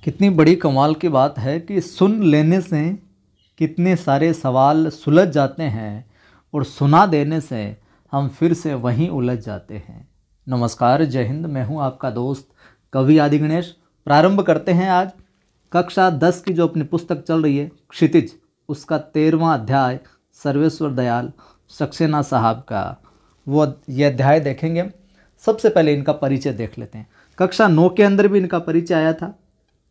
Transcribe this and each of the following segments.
कितनी बड़ी कमाल की बात है कि सुन लेने से कितने सारे सवाल सुलझ जाते हैं और सुना देने से हम फिर से वहीं उलझ जाते हैं। नमस्कार, जय हिंद। मैं हूं आपका दोस्त कवि आदि गणेश। प्रारंभ करते हैं आज कक्षा 10 की जो अपनी पुस्तक चल रही है क्षितिज, उसका 13वां अध्याय सर्वेश्वर दयाल सक्सेना साहब का वो ये अध्याय देखेंगे। सबसे पहले इनका परिचय देख लेते हैं। कक्षा 9 के अंदर भी इनका परिचय आया था,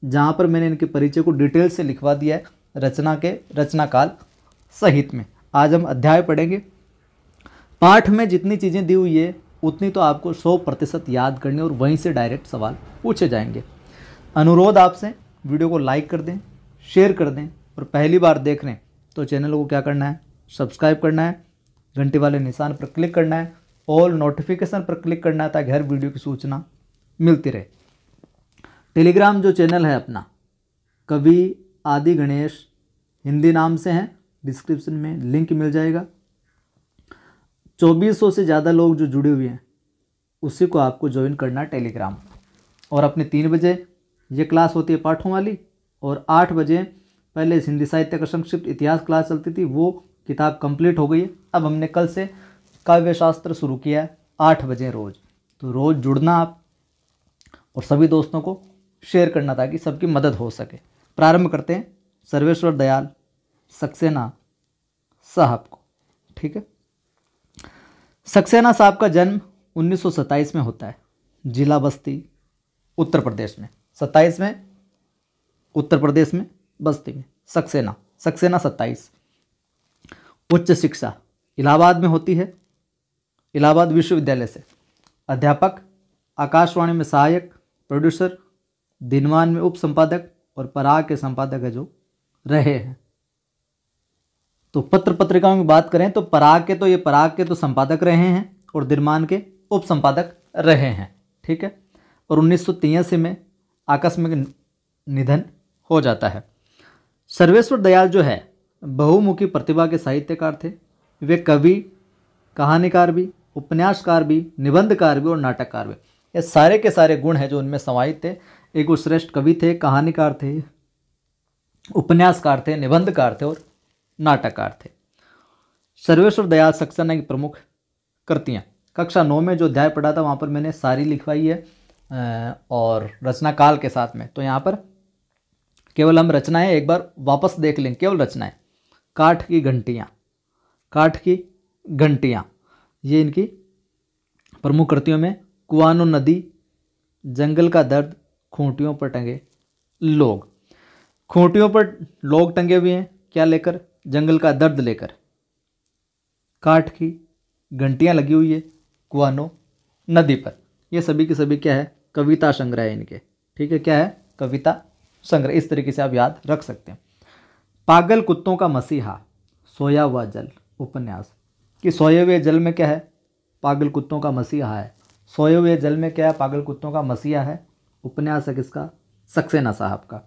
जहाँ पर मैंने इनके परिचय को डिटेल से लिखवा दिया है रचना के रचना काल सहित में। आज हम अध्याय पढ़ेंगे। पाठ में जितनी चीज़ें दी हुई है उतनी तो आपको 100% याद करनी और वहीं से डायरेक्ट सवाल पूछे जाएंगे। अनुरोध आपसे, वीडियो को लाइक कर दें, शेयर कर दें और पहली बार देख रहे हैं तो चैनल को क्या करना है, सब्सक्राइब करना है, घंटी वाले निशान पर क्लिक करना है, ऑल नोटिफिकेशन पर क्लिक करना है ताकि हर वीडियो की सूचना मिलती रहे। टेलीग्राम जो चैनल है अपना कवि आदि गणेश हिंदी नाम से है, डिस्क्रिप्शन में लिंक मिल जाएगा। 2400 से ज़्यादा लोग जो जुड़े हुए हैं उसी को आपको ज्वाइन करना है टेलीग्राम। और अपने 3 बजे ये क्लास होती है पाठों वाली, और 8 बजे पहले हिंदी साहित्य का संक्षिप्त इतिहास क्लास चलती थी, वो किताब कंप्लीट हो गई है। अब हमने कल से काव्य शास्त्र शुरू किया है 8 बजे रोज़। तो रोज़ जुड़ना आप और सभी दोस्तों को शेयर करना ताकि सबकी मदद हो सके। प्रारंभ करते हैं सर्वेश्वर दयाल सक्सेना साहब को। ठीक है। सक्सेना साहब का जन्म 1927 में होता है, जिला बस्ती उत्तर प्रदेश में। 27 में उत्तर प्रदेश में बस्ती में सक्सेना 27। उच्च शिक्षा इलाहाबाद में होती है, इलाहाबाद विश्वविद्यालय से। अध्यापक, आकाशवाणी में सहायक प्रोड्यूसर, दिनमान में उप संपादक और पराग के संपादक है जो रहे हैं। तो पत्र पत्रिकाओं की बात करें तो पराग के तो संपादक रहे हैं और दिनमान के उप संपादक रहे हैं। ठीक है। और 1983 में आकस्मिक निधन हो जाता है। सर्वेश्वर दयाल जो है बहुमुखी प्रतिभा के साहित्यकार थे। वे कवि, कहानीकार भी, उपन्यासकार भी, निबंधकार भी और नाटककार भी। ये सारे के सारे गुण हैं जो उनमें समाहित थे। एक श्रेष्ठ कवि थे, कहानीकार थे, उपन्यासकार थे, निबंधकार थे और नाटककार थे। सर्वेश्वर दयाल सक्सेना की प्रमुख कृतियाँ। कक्षा 9 में जो अध्याय पढ़ा था वहाँ पर मैंने सारी लिखवाई है और रचना काल के साथ में। तो यहाँ पर केवल हम रचनाएं एक बार वापस देख लें, केवल रचनाएं। काठ की घंटियाँ ये इनकी प्रमुख कृतियों में। कुआनो नदी, जंगल का दर्द, खूंटियों पर टंगे लोग। खूंटियों पर लोग टंगे हुए हैं, क्या लेकर? जंगल का दर्द लेकर। काठ की घंटियाँ लगी हुई है कुआनो नदी पर। ये सभी के सभी क्या है? कविता संग्रह है इनके। ठीक है, क्या है? कविता संग्रह। इस तरीके से आप याद रख सकते हैं। पागल कुत्तों का मसीहा, सोया हुआ जल उपन्यास। कि सोए हुए जल में क्या है? पागल कुत्तों का मसीहा है। सोए हुए जल में क्या है? पागल कुत्तों का मसीहा है। उपन्यास है किसका? सक्सेना साहब का।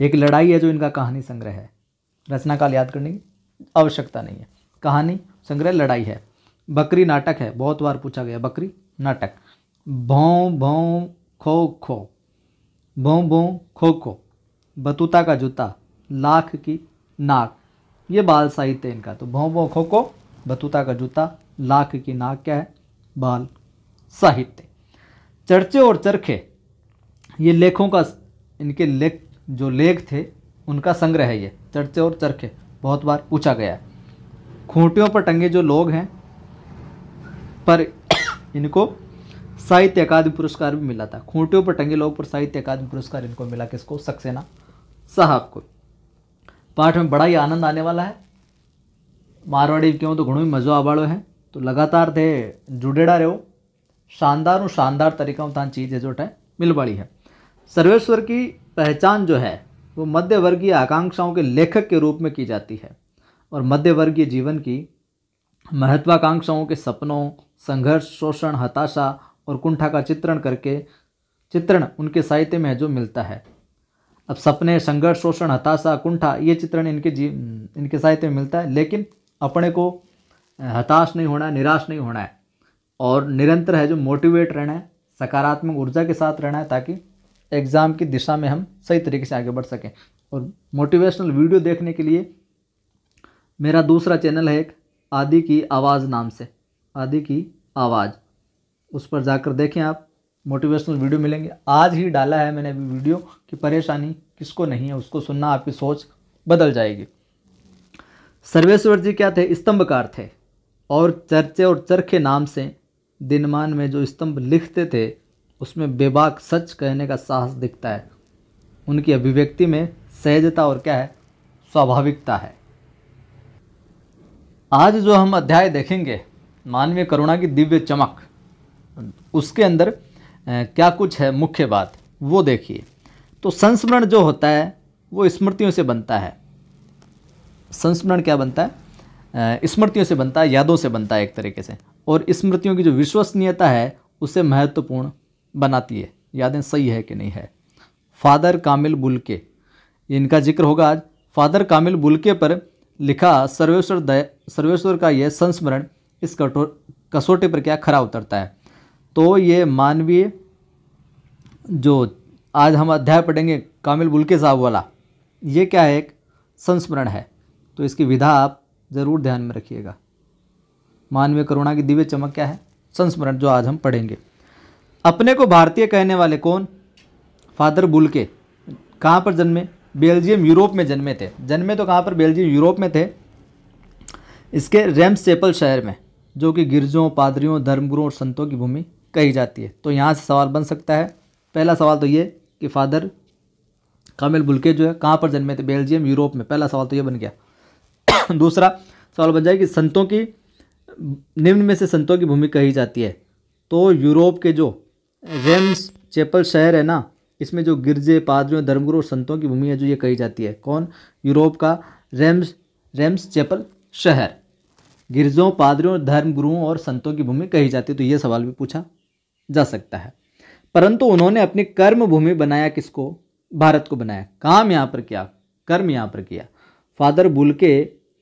एक लड़ाई है जो इनका कहानी संग्रह है। रचना काल याद करने की आवश्यकता नहीं है। कहानी संग्रह लड़ाई है। बकरी नाटक है, बहुत बार पूछा गया बकरी नाटक। भौं भौं खो खो, भौं भौं खो खो, बतूता का जूता, लाख की नाक। ये बाल साहित्य इनका। तो भौं भौं खो खो, बतूता का जूता, लाख की नाक क्या है? बाल साहित्य। चर्चे और चरखे ये लेखों का, इनके लेख थे उनका संग्रह है ये। चर्चे और चरखे बहुत बार पूछा गया है। खूंटियों पर टंगे जो लोग हैं पर इनको साहित्य अकादमी पुरस्कार भी मिला था। खूंटियों पर टंगे लोग पर साहित्य अकादमी पुरस्कार इनको मिला। किसको? सक्सेना साहब को। पाठ में बड़ा ही आनंद आने वाला है। मारवाड़ी क्यों तो घणो ही मज़ो आवाड़ो है। तो लगातार थे जुड़ेड़ा रहो। शानदार तरीका तान चीज़ है जो मिलवाड़ी है। सर्वेश्वर की पहचान जो है वो मध्यवर्गीय आकांक्षाओं के लेखक के रूप में की जाती है और मध्यवर्गीय जीवन की महत्वाकांक्षाओं के सपनों, संघर्ष, शोषण, हताशा और कुंठा का चित्रण उनके साहित्य में जो मिलता है। अब सपने, संघर्ष, शोषण, हताशा, कुंठा ये चित्रण इनके साहित्य में मिलता है। लेकिन अपने को हताश नहीं होना है, निराश नहीं होना है और निरंतर है जो मोटिवेट रहना है, सकारात्मक ऊर्जा के साथ रहना है ताकि एग्ज़ाम की दिशा में हम सही तरीके से आगे बढ़ सकें। और मोटिवेशनल वीडियो देखने के लिए मेरा दूसरा चैनल है एक, आदि की आवाज़ नाम से, आदि की आवाज़, उस पर जाकर देखें आप, मोटिवेशनल वीडियो मिलेंगे। आज ही डाला है मैंने अभी वीडियो कि परेशानी किसको नहीं है, उसको सुनना, आपकी सोच बदल जाएगी। सर्वेश्वर जी क्या थे? स्तंभकार थे, और चर्चे और चरखे नाम से दिनमान में जो स्तंभ लिखते थे उसमें बेबाक सच कहने का साहस दिखता है। उनकी अभिव्यक्ति में सहजता और क्या है? स्वाभाविकता है। आज जो हम अध्याय देखेंगे मानवीय करुणा की दिव्य चमक, उसके अंदर क्या कुछ है मुख्य बात वो देखिए। तो संस्मरण जो होता है वो स्मृतियों से बनता है। संस्मरण क्या बनता है? स्मृतियों से बनता है, यादों से बनता है एक तरीके से। और स्मृतियों की जो विश्वसनीयता है उसे महत्वपूर्ण बनाती है, यादें सही है कि नहीं है। फादर कामिल बुल्के, इनका जिक्र होगा आज। फादर कामिल बुल्के पर लिखा सर्वेश्वर का यह संस्मरण इस कसौटी पर क्या खरा उतरता है। तो ये मानवीय जो आज हम अध्याय पढ़ेंगे कामिल बुल्के साहब वाला, ये क्या है? एक संस्मरण है। तो इसकी विधा आप ज़रूर ध्यान में रखिएगा। मानवीय करुणा की दिव्य चमक क्या है? संस्मरण, जो आज हम पढ़ेंगे। अपने को भारतीय कहने वाले कौन? Father Bulcke. कहाँ पर जन्मे? बेल्जियम यूरोप में जन्मे थे। जन्मे तो कहाँ पर? बेल्जियम यूरोप में थे, इसके रेम्स चैपल शहर में, जो कि गिरजों, पादरियों, धर्मगुरुओं और संतों की भूमि कही जाती है। तो यहाँ से सवाल बन सकता है। पहला सवाल तो ये कि फादर कामिल बुल्के जो है कहाँ पर जन्मे थे? बेल्जियम यूरोप में। पहला सवाल तो ये बन गया। दूसरा सवाल बन जाए कि संतों की, निम्न में से संतों की भूमि कही जाती है। तो यूरोप के जो रेम्स चैपल शहर है ना, इसमें जो गिरजे, पादरियों, धर्मगुरु और संतों की भूमि है जो ये कही जाती है। कौन? यूरोप का रेम्स चैपल शहर, गिरजों, पादरियों, धर्मगुरुओं और संतों की भूमि कही जाती है। तो ये सवाल भी पूछा जा सकता है। परंतु उन्होंने अपनी कर्म भूमि बनाया किसको? भारत को बनाया। काम यहाँ पर किया, कर्म यहाँ पर किया। फादर बुल्के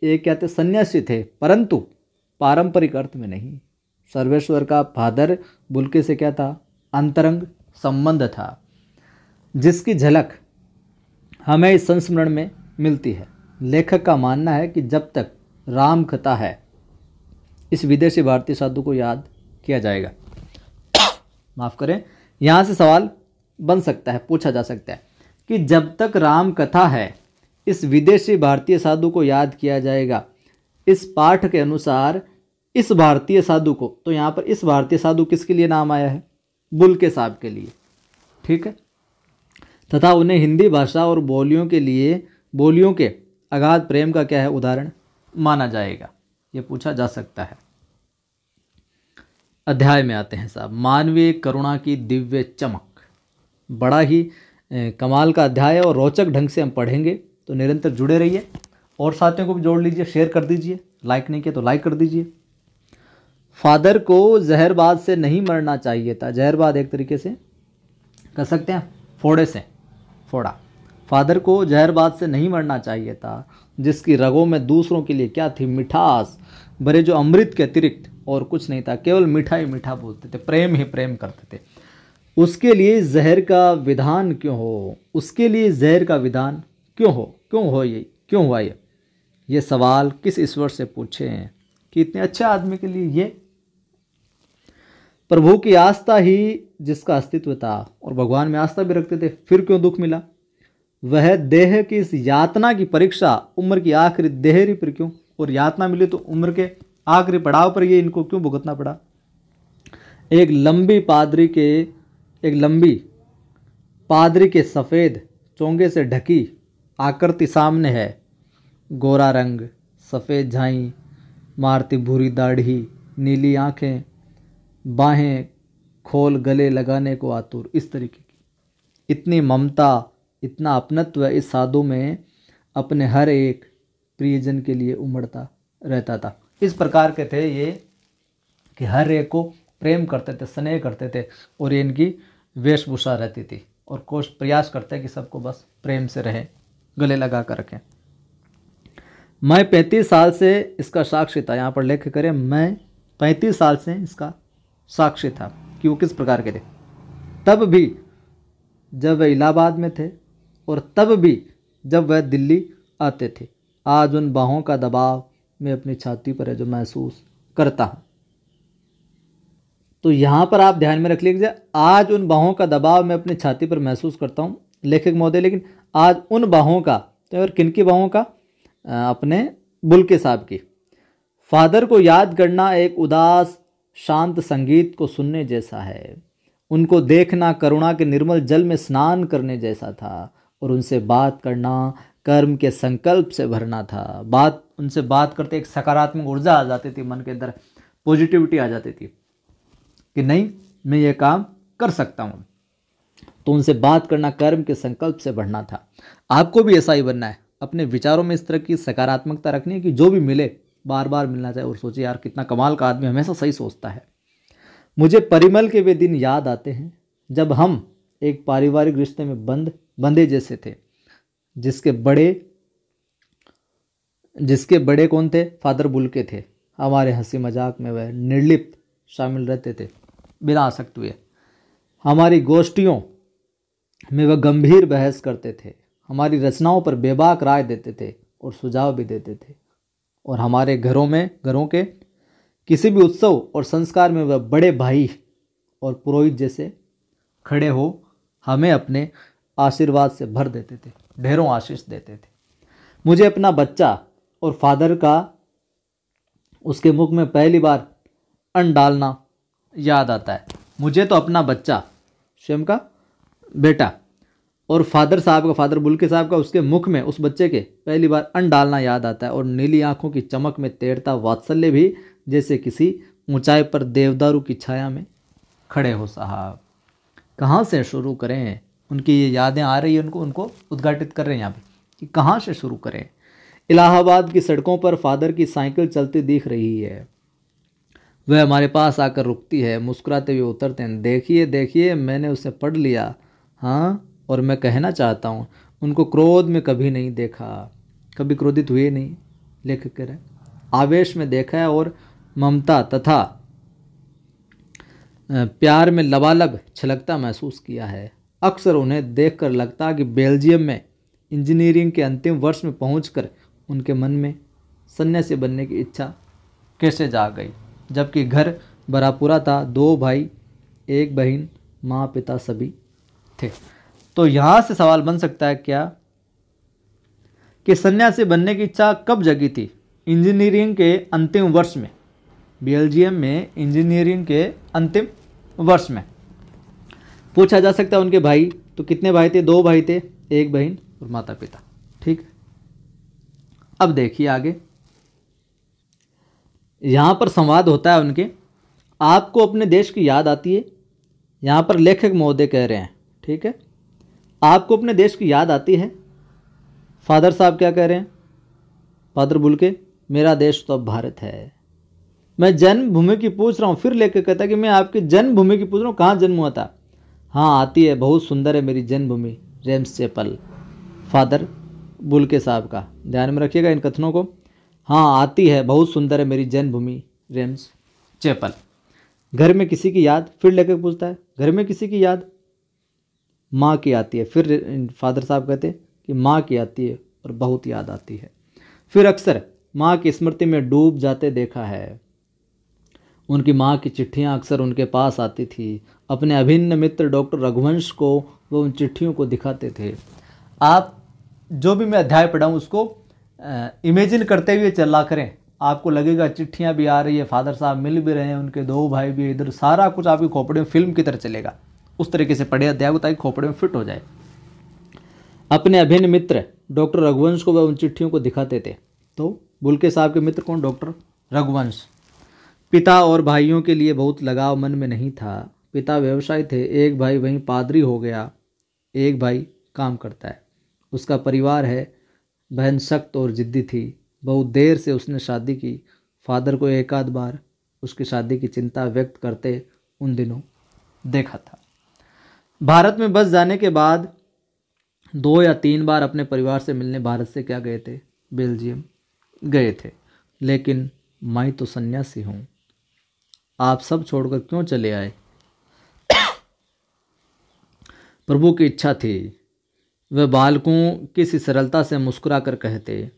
एक क्या थे? सन्यासी थे, परंतु पारंपरिक अर्थ में नहीं। सर्वेश्वर का फादर बुल्के से क्या था? अंतरंग संबंध था, जिसकी झलक हमें इस संस्मरण में मिलती है। लेखक का मानना है कि जब तक राम कथा है इस विदेशी भारतीय साधु को याद किया जाएगा। माफ़ करें, यहाँ से सवाल बन सकता है, पूछा जा सकता है कि जब तक राम कथा है इस विदेशी भारतीय साधु को याद किया जाएगा। इस पाठ के अनुसार इस भारतीय साधु को, तो यहाँ पर इस भारतीय साधु किसके लिए नाम आया है? बुल्के साहब के लिए, ठीक है। तथा उन्हें हिंदी भाषा और बोलियों के अगाध प्रेम का क्या है? उदाहरण माना जाएगा। ये पूछा जा सकता है। अध्याय में आते हैं साहब, मानवीय करुणा की दिव्य चमक। बड़ा ही कमाल का अध्याय है और रोचक ढंग से हम पढ़ेंगे, तो निरंतर जुड़े रहिए और साथियों को भी जोड़ लीजिए, शेयर कर दीजिए, लाइक नहीं किया तो लाइक कर दीजिए। फादर को जहरबाद से नहीं मरना चाहिए था। जहरबाद एक तरीके से कह सकते हैं फोड़े से, फोड़ा। फादर को जहरबाद से नहीं मरना चाहिए था, जिसकी रगों में दूसरों के लिए क्या थी? मिठास भरे, जो अमृत के अतिरिक्त और कुछ नहीं था। केवल मीठा ही मीठा बोलते थे, प्रेम ही प्रेम करते थे। उसके लिए जहर का विधान क्यों हो? उसके लिए जहर का विधान क्यों हो? क्यों हुआ ये सवाल किस ईश्वर से पूछे हैं कि इतने अच्छे आदमी के लिए ये? प्रभु की आस्था ही जिसका अस्तित्व था और भगवान में आस्था भी रखते थे, फिर क्यों दुख मिला? वह देह की इस यातना की परीक्षा उम्र की आखिरी देहरी पर क्यों? और यातना मिली तो उम्र के आखिरी पड़ाव पर ये इनको क्यों भुगतना पड़ा? एक लंबी पादरी के सफ़ेद चोंगे से ढकी आकृति सामने है। गोरा रंग, सफ़ेद झाई मारती भूरी दाढ़ी, नीली आंखें, बाहें खोल गले लगाने को आतुर, इस तरीके की। इतनी ममता, इतना अपनत्व इस साधु में अपने हर एक प्रियजन के लिए उमड़ता रहता था। इस प्रकार के थे ये कि हर एक को प्रेम करते थे, स्नेह करते थे, और ये इनकी वेशभूषा रहती थी और प्रयास करते कि सबको बस प्रेम से रहे, गले लगा कर रखें। मैं 35 साल से इसका साक्षी था। यहाँ पर लेख करें, मैं 35 साल से इसका साक्षी था कि वो किस प्रकार के थे। तब भी जब वह इलाहाबाद में थे और तब भी जब वह दिल्ली आते थे। आज उन बाहों का दबाव मैं अपनी छाती पर है जो महसूस करता हूँ। तो यहाँ पर आप ध्यान में रख लीजिए, आज उन बाहों का दबाव मैं अपनी छाती पर महसूस करता हूँ लेखक महोदय, लेकिन आज उन बाहों का, तो और किन की बाहों का? अपने बुल्के साहब की। फादर को याद करना एक उदास शांत संगीत को सुनने जैसा है। उनको देखना करुणा के निर्मल जल में स्नान करने जैसा था और उनसे बात करना कर्म के संकल्प से भरना था। उनसे बात करते एक सकारात्मक ऊर्जा आ जाती थी, मन के अंदर पॉजिटिविटी आ जाती थी कि नहीं, मैं ये काम कर सकता हूँ। तो उनसे बात करना कर्म के संकल्प से बढ़ना था। आपको भी ऐसा ही बनना है, अपने विचारों में इस तरह की सकारात्मकता रखनी है कि जो भी मिले बार बार मिलना चाहिए और सोचिए यार कितना कमाल का आदमी, हमेशा सही सोचता है। मुझे परिमल के वे दिन याद आते हैं जब हम एक पारिवारिक रिश्ते में बंधे जैसे थे, जिसके बड़े कौन थे? फादर बुल्के थे। हमारे हंसी मजाक में वह निर्लिप्त शामिल रहते थे बिना आसक्त हुए। हमारी गोष्ठियों में वह गंभीर बहस करते थे, हमारी रचनाओं पर बेबाक राय देते थे और सुझाव भी देते थे। और हमारे घरों के किसी भी उत्सव और संस्कार में वह बड़े भाई और पुरोहित जैसे खड़े हो हमें अपने आशीर्वाद से भर देते थे, ढेरों आशीष देते थे। मुझे अपना बच्चा और फादर का उसके मुख में पहली बार अन्न डालना याद आता है। मुझे तो अपना बच्चा, स्वयं का बेटा, और फादर बुल्के साहब का उसके मुख में उस बच्चे के पहली बार अन्न डालना याद आता है। और नीली आंखों की चमक में तैरता वात्सल्य भी, जैसे किसी ऊंचाई पर देवदारू की छाया में खड़े हो। साहब कहाँ से शुरू करें? उनकी ये यादें आ रही है, उनको उद्घाटित कर रहे हैं यहाँ पे कि कहाँ से शुरू करें। इलाहाबाद की सड़कों पर फादर की साइकिल चलती दिख रही है। वह हमारे पास आकर रुकती है, मुस्कुराते हुए उतरते हैं। देखिए देखिए, मैंने उसे पढ़ लिया। हाँ, और मैं कहना चाहता हूँ, उनको क्रोध में कभी नहीं देखा, कभी क्रोधित हुए नहीं। लेखक कह रहे आवेश में देखा है और ममता तथा प्यार में लबालब छलकता महसूस किया है। अक्सर उन्हें देखकर लगता कि बेल्जियम में इंजीनियरिंग के अंतिम वर्ष में पहुंचकर उनके मन में सन्यासी बनने की इच्छा कैसे जाग गई, जबकि घर भरा पूरा था, 2 भाई 1 बहन, माँ पिता सभी थे। तो यहाँ से सवाल बन सकता है क्या कि सन्यासी बनने की इच्छा कब जगी थी? इंजीनियरिंग के अंतिम वर्ष में, बेल्जियम में इंजीनियरिंग के अंतिम वर्ष में। पूछा जा सकता है उनके भाई, तो कितने भाई थे? 2 भाई थे, 1 बहन और माता पिता। ठीक, अब देखिए आगे, यहाँ पर संवाद होता है उनके। आपको अपने देश की याद आती है? यहाँ पर लेखक महोदय कह रहे हैं, ठीक है, आपको अपने देश की याद आती है? फादर साहब क्या कह रहे हैं? फादर बुल्के, मेरा देश तो अब भारत है। मैं जन्मभूमि की पूछ रहा हूँ। फिर लेखक कहता है कि मैं आपकी जन्मभूमि की पूछ रहा हूँ, कहाँ जन्म हुआ था? हाँ, आती है, बहुत सुंदर है मेरी जन्मभूमि, रेम्स चैपल। फादर बुल्के साहब का, ध्यान में रखिएगा इन कथनों को। हाँ, आती है, बहुत सुंदर है मेरी जन्मभूमि, रेम्स चैपल। घर में किसी की याद? फिर लेखक पूछता है, घर में किसी की याद? माँ की आती है। फिर फादर साहब कहते हैं कि माँ की आती है और बहुत याद आती है। फिर अक्सर माँ की स्मृति में डूब जाते देखा है। उनकी माँ की चिट्ठियाँ अक्सर उनके पास आती थी। अपने अभिन्न मित्र डॉक्टर रघुवंश को वो उन चिट्ठियों को दिखाते थे। आप जो भी मैं अध्याय पढ़ा हूँ उसको इमेजिन करते हुए चला करें, आपको लगेगा चिट्ठियाँ भी आ रही है, फादर साहब मिल भी रहे हैं, उनके 2 भाई भी इधर, सारा कुछ आपकी खोपड़े में फिल्म की तरह चलेगा। उस तरीके से पढ़े अध्याय को ताकि खोपड़े में फिट हो जाए। अपने अभिन्न मित्र डॉक्टर रघुवंश को वह उन चिट्ठियों को दिखाते थे। तो बुल्के साहब के मित्र कौन? डॉक्टर रघुवंश। पिता और भाइयों के लिए बहुत लगाव मन में नहीं था। पिता व्यवसायी थे, 1 भाई वहीं पादरी हो गया, 1 भाई काम करता है, उसका परिवार है। बहन सख्त और जिद्दी थी, बहुत देर से उसने शादी की। फादर को 1 आध बार उसकी शादी की चिंता व्यक्त करते उन दिनों देखा था। भारत में बस जाने के बाद 2 या 3 बार अपने परिवार से मिलने भारत से क्या गए थे? बेल्जियम गए थे। लेकिन मैं तो सन्यासी हूँ, आप सब छोड़कर क्यों चले आए? प्रभु की इच्छा थी। वह बालकों की सी सरलता से मुस्कुरा कर कहते,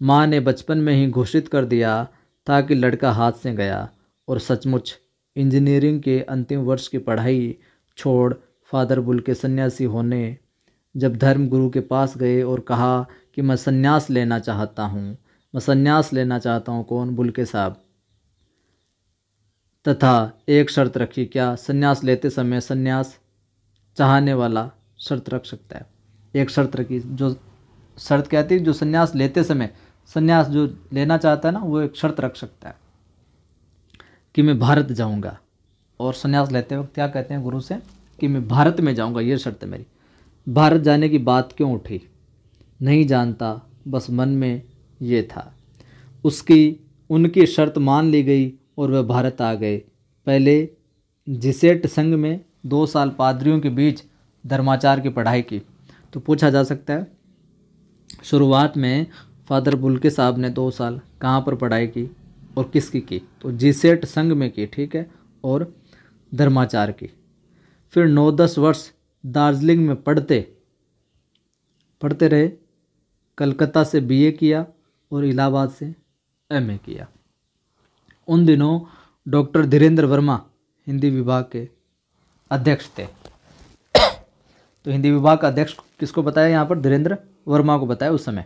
माँ ने बचपन में ही घोषित कर दिया था कि लड़का हाथ से गया, और सचमुच इंजीनियरिंग के अंतिम वर्ष की पढ़ाई छोड़ फादर बुल के सन्यासी होने जब धर्म गुरु के पास गए और कहा कि मैं सन्यास लेना चाहता हूँ, मैं सन्यास लेना चाहता हूँ। कौन? बुल के साहब। तथा एक शर्त रखी। क्या? सन्यास लेते समय सन्यास चाहने वाला शर्त रख सकता है। एक शर्त रखी। जो शर्त क्या थी? जो सन्यास लेते समय, सन्यास जो लेना चाहता है ना, वो एक शर्त रख सकता है कि मैं भारत जाऊंगा। और सन्यास लेते वक्त क्या कहते हैं गुरु से? कि मैं भारत में जाऊंगा, ये शर्त है मेरी। भारत जाने की बात क्यों उठी नहीं जानता, बस मन में ये था। उनकी शर्त मान ली गई और वह भारत आ गए। पहले जिसेट संघ में 2 साल पादरियों के बीच धर्माचार की पढ़ाई की। तो पूछा जा सकता है, शुरुआत में फादर बुल्के साहब ने 2 साल कहाँ पर पढ़ाई की और किसकी की? तो जिसेट संघ में की, ठीक है, और धर्माचार की। फिर 9-10 वर्ष दार्जिलिंग में पढ़ते रहे। कलकत्ता से बीए किया और इलाहाबाद से एमए किया। उन दिनों डॉक्टर धीरेन्द्र वर्मा हिंदी विभाग के अध्यक्ष थे। तो हिंदी विभाग का अध्यक्ष किसको बताया यहाँ पर? धीरेन्द्र वर्मा को बताया उस समय।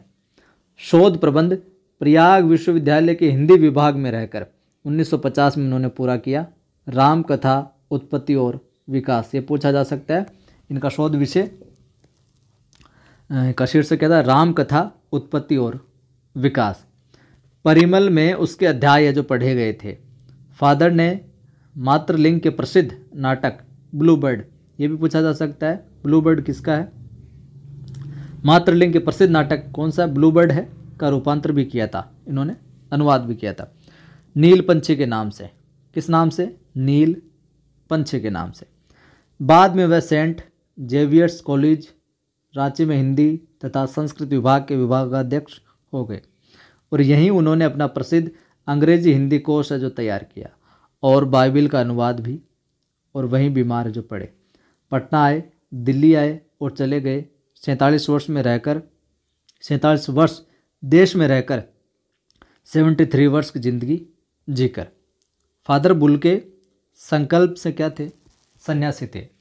शोध प्रबंध प्रयाग विश्वविद्यालय के हिंदी विभाग में रहकर 1950 में उन्होंने पूरा किया। राम कथा उत्पत्ति और विकास, ये पूछा जा सकता है। इनका शोध विषय का शीर्षक क्या था? राम कथा उत्पत्ति और विकास। परिमल में उसके अध्याय जो पढ़े गए थे। फादर ने मातृलिंग के प्रसिद्ध नाटक ब्लू बर्ड, ये भी पूछा जा सकता है, ब्लू बर्ड किसका है? मातृलिंग के प्रसिद्ध नाटक कौन सा? ब्लू बर्ड है, का रूपांतर भी किया था इन्होंने, अनुवाद भी किया था नील पंछी के नाम से। किस नाम से? नील पंछी के नाम से। बाद में वह सेंट जेवियर्स कॉलेज रांची में हिंदी तथा संस्कृत विभाग के विभागाध्यक्ष हो गए और यहीं उन्होंने अपना प्रसिद्ध अंग्रेजी हिंदी कोश है जो तैयार किया और बाइबिल का अनुवाद भी। और वहीं बीमार जो पड़े, पटना आए, दिल्ली आए और चले गए। 47 वर्ष देश में रहकर 73 वर्ष की जिंदगी जीकर। फादर बुल के संकल्प से क्या थे? सन्यासी थे।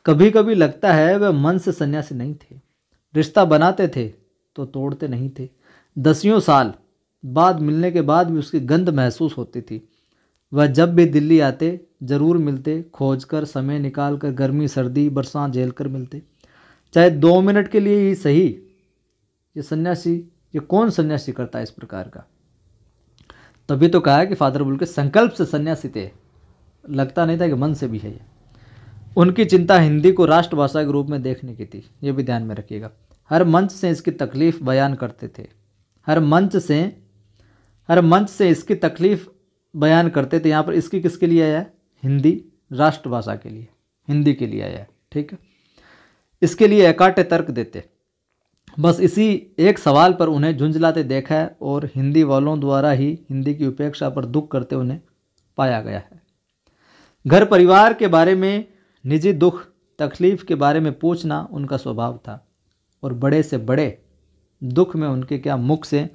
कभी कभी लगता है वह मन से सन्यासी नहीं थे। रिश्ता बनाते थे तो तोड़ते नहीं थे। 10 साल बाद मिलने के बाद भी उसकी गंध महसूस होती थी। वह जब भी दिल्ली आते जरूर मिलते, खोजकर समय निकालकर, गर्मी सर्दी बरसात झेल कर मिलते, चाहे 2 मिनट के लिए ही सही। ये कौन सन्यासी करता है इस प्रकार का? तभी तो कहा है कि फादर बुल के संकल्प से सन्यासी थे, लगता नहीं था कि मन से भी है ये। उनकी चिंता हिंदी को राष्ट्रभाषा के रूप में देखने की थी, ये भी ध्यान में रखिएगा। हर मंच से इसकी तकलीफ बयान करते थे। हर मंच से इसकी तकलीफ बयान करते थे। यहाँ पर इसकी किसके लिए आया है? हिंदी राष्ट्रभाषा के लिए, हिंदी के लिए आया है, ठीक है। इसके लिए एकाटे तर्क देते। बस इसी एक सवाल पर उन्हें झुंझलाते देखा है और हिंदी वालों द्वारा ही हिंदी की उपेक्षा पर दुख करते उन्हें पाया गया है। घर परिवार के बारे में, निजी दुख तकलीफ के बारे में पूछना उनका स्वभाव था और बड़े से बड़े दुख में उनके क्या मुख से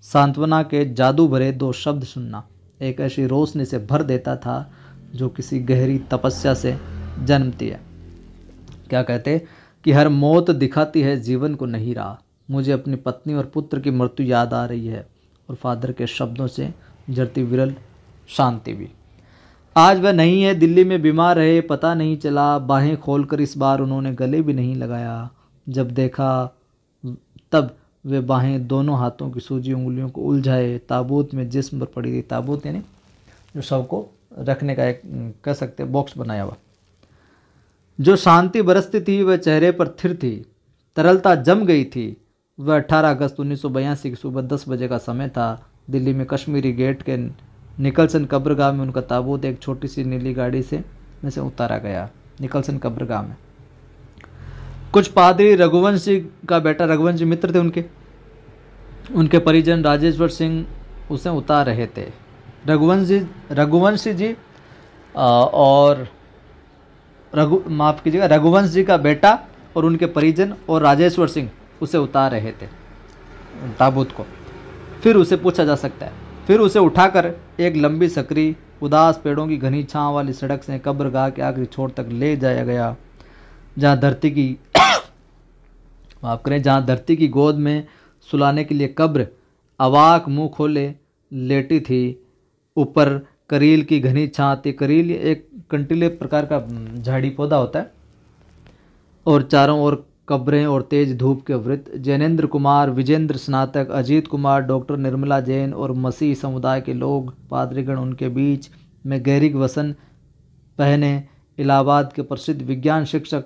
सांत्वना के जादू भरे 2 शब्द सुनना एक ऐसी रोशनी से भर देता था जो किसी गहरी तपस्या से जन्मती है। क्या कहते कि हर मौत दिखाती है जीवन को नहीं रहा। मुझे अपनी पत्नी और पुत्र की मृत्यु याद आ रही है और फादर के शब्दों से जरती विरल शांति भी। आज वह नहीं है, दिल्ली में बीमार रहे, पता नहीं चला। बाहें खोलकर इस बार उन्होंने गले भी नहीं लगाया। जब देखा तब वे बाहें दोनों हाथों की सूजी उंगलियों को उलझाए ताबूत में जिस्म पर पड़ी थी। ताबूत यानी जो शव को रखने का एक कह सकते बॉक्स बनाया हुआ। जो शांति बरसती थी वह चेहरे पर थिर थी, तरलता जम गई थी। वह 18 अगस्त 1982 की सुबह 10 बजे का समय था। दिल्ली में कश्मीरी गेट के निकलसन कब्रगाह में उनका ताबूत एक छोटी सी नीली गाड़ी में से उतारा गया। निकलसन कब्रगाह में कुछ पादरी रघुवंशी का बेटा रघुवंशी मित्र थे उनके परिजन राजेश्वर सिंह उसे उतार रहे थे। रघुवंशी जी और माफ़ कीजिएगा, रघुवंश जी का बेटा और उनके परिजन और राजेश्वर सिंह उसे उतार रहे थे ताबूत को। फिर उसे पूछा जा सकता है, फिर उसे उठाकर एक लंबी सकरी उदास पेड़ों की घनी छांव वाली सड़क से कब्रगाह के आखिरी छोर तक ले जाया गया, जहाँ धरती की माफ करें, जहाँ धरती की गोद में सुलाने के लिए कब्र अवाक मुंह खोले लेटी थी। ऊपर करील की घनी छां थी। करील एक कंटीले प्रकार का झाड़ी पौधा होता है, और चारों ओर कब्रें और तेज धूप के वृत्त। जैनेन्द्र कुमार, विजेंद्र स्नातक, अजीत कुमार, डॉक्टर निर्मला जैन और मसीह समुदाय के लोग पादरीगण उनके बीच में गहरी वसन पहने। इलाहाबाद के प्रसिद्ध विज्ञान शिक्षक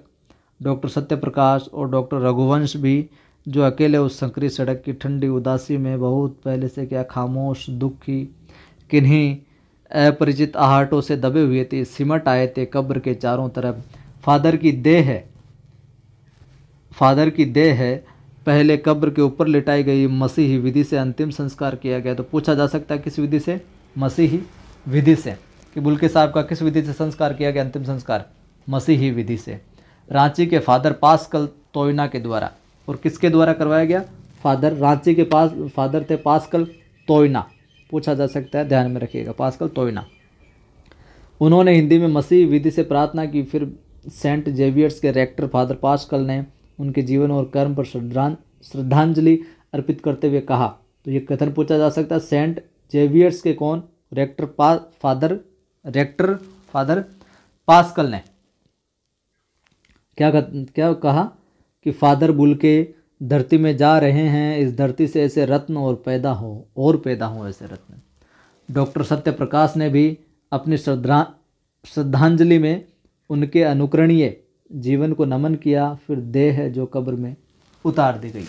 डॉक्टर सत्यप्रकाश और डॉक्टर रघुवंश भी, जो अकेले उस संकरी सड़क की ठंडी उदासी में बहुत पहले से क्या खामोश दुखी किन्हीं अपरिचित आहटों से दबे हुए थे, सिमट आए थे कब्र के चारों तरफ। फादर की देह है पहले कब्र के ऊपर लिटाई गई। मसीही विधि से अंतिम संस्कार किया गया। तो पूछा जा सकता है किस विधि से? मसीही विधि से, कि बुल्के साहब का किस विधि से संस्कार किया गया? अंतिम संस्कार मसीही विधि से, रांची के फादर पास्कल तोयना के द्वारा। और किसके द्वारा करवाया गया? फादर, रांची के पास फादर थे पास्कल तोयना। पूछा जा सकता है, ध्यान में रखिएगा, पास्कल तोयना। उन्होंने हिंदी में मसीही विधि से प्रार्थना की। फिर सेंट जेवियर्स के रेक्टर फादर पास्कल ने उनके जीवन और कर्म पर श्रद्धांजलि अर्पित करते हुए कहा। तो ये कथन पूछा जा सकता है, सेंट जेवियर्स के कौन? रेक्टर फादर पास्कल ने क्या कहा कि फादर बुल्के धरती में जा रहे हैं, इस धरती से ऐसे रत्न और पैदा हो ऐसे रत्न। डॉक्टर सत्यप्रकाश ने भी अपनी श्रद्धांजलि में उनके अनुकरणीय जीवन को नमन किया। फिर देह है जो कब्र में उतार दी गई।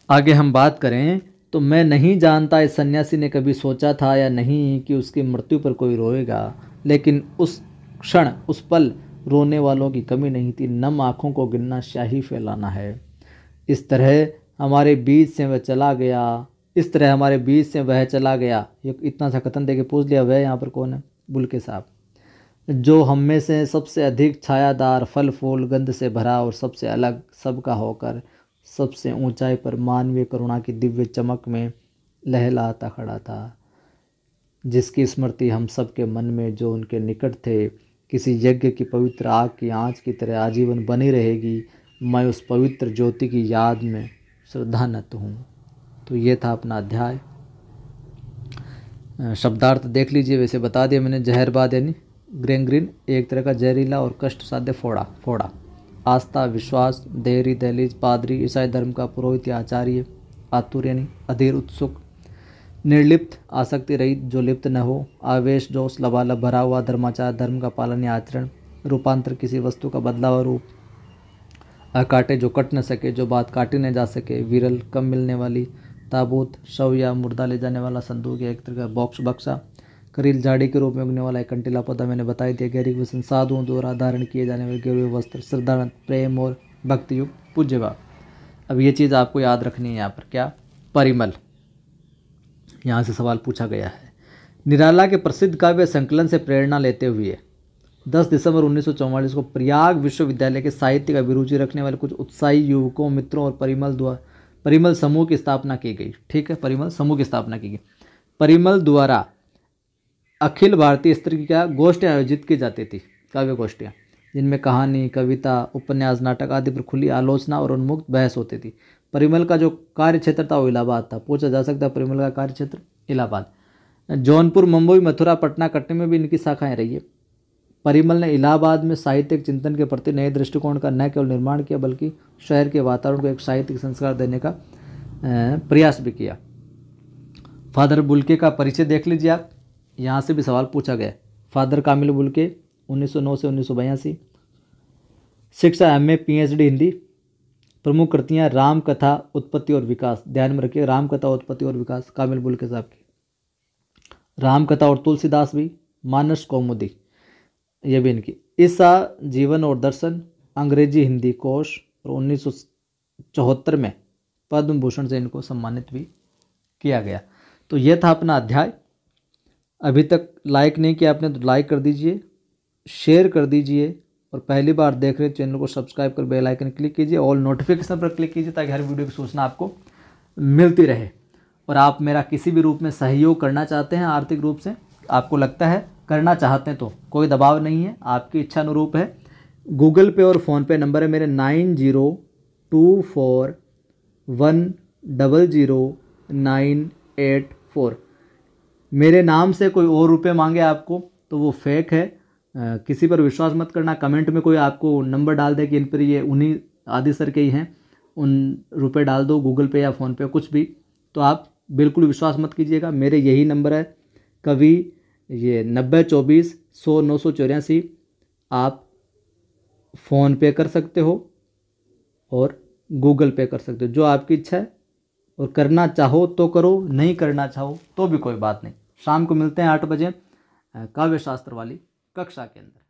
आगे हम बात करें तो मैं नहीं जानता इस सन्यासी ने कभी सोचा था या नहीं कि उसकी मृत्यु पर कोई रोएगा, लेकिन उस क्षण उस पल रोने वालों की कमी नहीं थी। नम आँखों को गिनना स्याही फैलाना है। इस तरह हमारे बीच से वह चला गया। ये इतना सा कथन देके पूछ लिया, वह यहाँ पर कौन है? बुल्के साहब। जो हम में से सबसे अधिक छायादार, फल फूल गंध से भरा और सबसे अलग सबका होकर सबसे ऊंचाई पर मानवीय करुणा की दिव्य चमक में लहलाता खड़ा था, जिसकी स्मृति हम सबके मन में जो उनके निकट थे किसी यज्ञ की पवित्र आग की आंच की तरह आजीवन बनी रहेगी। मैं उस पवित्र ज्योति की याद में श्रद्धानत हूँ। तो ये था अपना अध्याय। शब्दार्थ देख लीजिए, वैसे बता दिया मैंने। जहरबाद यानी ग्रेंग्रीन, एक तरह का जहरीला और कष्ट साध्य फोड़ा। आस्था, विश्वास, देहरी, दहलीज, पादरी, ईसाई धर्म का पुरोहित या आचार्य। आतुर यानी अधीर, उत्सुक। निर्लिप्त, आसक्ति रहित, जो लिप्त न हो। आवेश, जोश, लबालब भरा हुआ। धर्माचार, धर्म का पालन या आचरण। रूपांतर, किसी वस्तु का बदलाव रूप। अकाटे, जो कट न सके, जो बात काटी न जा सके। विरल, कम मिलने वाली। ताबूत, शव या मुर्दा ले जाने वाला संदूक या एक तरह का बॉक्स, बक्सा। करील, झाड़ी के रूप में उगने वाला एक कंटीला पौधा, मैंने बताई दिया। गहरी वसन, साधुओं द्वारा धारण किए जाने वाले गेरुए वस्त्र। श्रद्धानंद, प्रेम और भक्ति युक्त पूज्य भाव। अब ये चीज़ आपको याद रखनी है यहाँ पर। क्या? परिमल। यहाँ से सवाल पूछा गया है। निराला के प्रसिद्ध काव्य संकलन से प्रेरणा लेते हुए 10 दिसंबर 1944 को प्रयाग विश्वविद्यालय के साहित्य का अभिरुचि रखने वाले कुछ उत्साही युवकों, मित्रों और परिमल समूह की स्थापना की गई। ठीक है, परिमल समूह की स्थापना की गई। परिमल द्वारा अखिल भारतीय स्तर की क्या गोष्ठियाँ आयोजित की जाती थी, काव्य गोष्ठियाँ, जिनमें कहानी, कविता, उपन्यास, नाटक आदि पर खुली आलोचना और उन्मुक्त बहस होती थी। परिमल का जो कार्य क्षेत्र था वो इलाहाबाद था। पूछा जा सकता है परिमल का कार्य क्षेत्र इलाहाबाद। जौनपुर, मुंबई, मथुरा, पटना, कटनी में भी इनकी शाखाएं रही है। परिमल ने इलाहाबाद में साहित्यिक चिंतन के प्रति नए दृष्टिकोण का न केवल निर्माण किया, बल्कि शहर के वातावरण को एक साहित्यिक संस्कार देने का प्रयास भी किया। फादर बुल्के का परिचय देख लीजिए आप, यहाँ से भी सवाल पूछा गया। फादर कामिल बुल्के 1909 से 1982। शिक्षा MA PhD हिंदी। प्रमुख कृतियाँ राम कथा, उत्पत्ति और विकास। ध्यान में रखिए, राम कथा, उत्पत्ति और विकास कामिल बुल्के साहब की। राम कथा और तुलसीदास भी। मानस कौमुदी, ये भी इनकी। ईसा जीवन और दर्शन, अंग्रेजी हिंदी कोश। और 1974 में पद्म भूषण से इनको सम्मानित भी किया गया। तो ये था अपना अध्याय। अभी तक लाइक नहीं किया आपने तो लाइक कर दीजिए, शेयर कर दीजिए और पहली बार देख रहे चैनल को सब्सक्राइब कर बेल आइकन क्लिक कीजिए, ऑल नोटिफिकेशन पर क्लिक कीजिए ताकि हर वीडियो की सूचना आपको मिलती रहे। और आप मेरा किसी भी रूप में सहयोग करना चाहते हैं, आर्थिक रूप से आपको लगता है करना चाहते हैं तो कोई दबाव नहीं है, आपकी इच्छा अनुरूप है। गूगल पे और फ़ोनपे नंबर है मेरे 9024100984। मेरे नाम से कोई और रुपए मांगे आपको तो वो फेक है, किसी पर विश्वास मत करना। कमेंट में कोई आपको नंबर डाल दे कि इन पर ये उन्हीं आदि सर के ही हैं, उन रुपए डाल दो गूगल पे या फ़ोनपे कुछ भी, तो आप बिल्कुल विश्वास मत कीजिएगा। मेरे यही नंबर है, कभी ये 9024100984। आप फ़ोन पे कर सकते हो और गूगल पे कर सकते हो, जो आपकी इच्छा है। और करना चाहो तो करो, नहीं करना चाहो तो भी कोई बात नहीं। शाम को मिलते हैं 8 बजे काव्य शास्त्र वाली कक्षा के अंदर।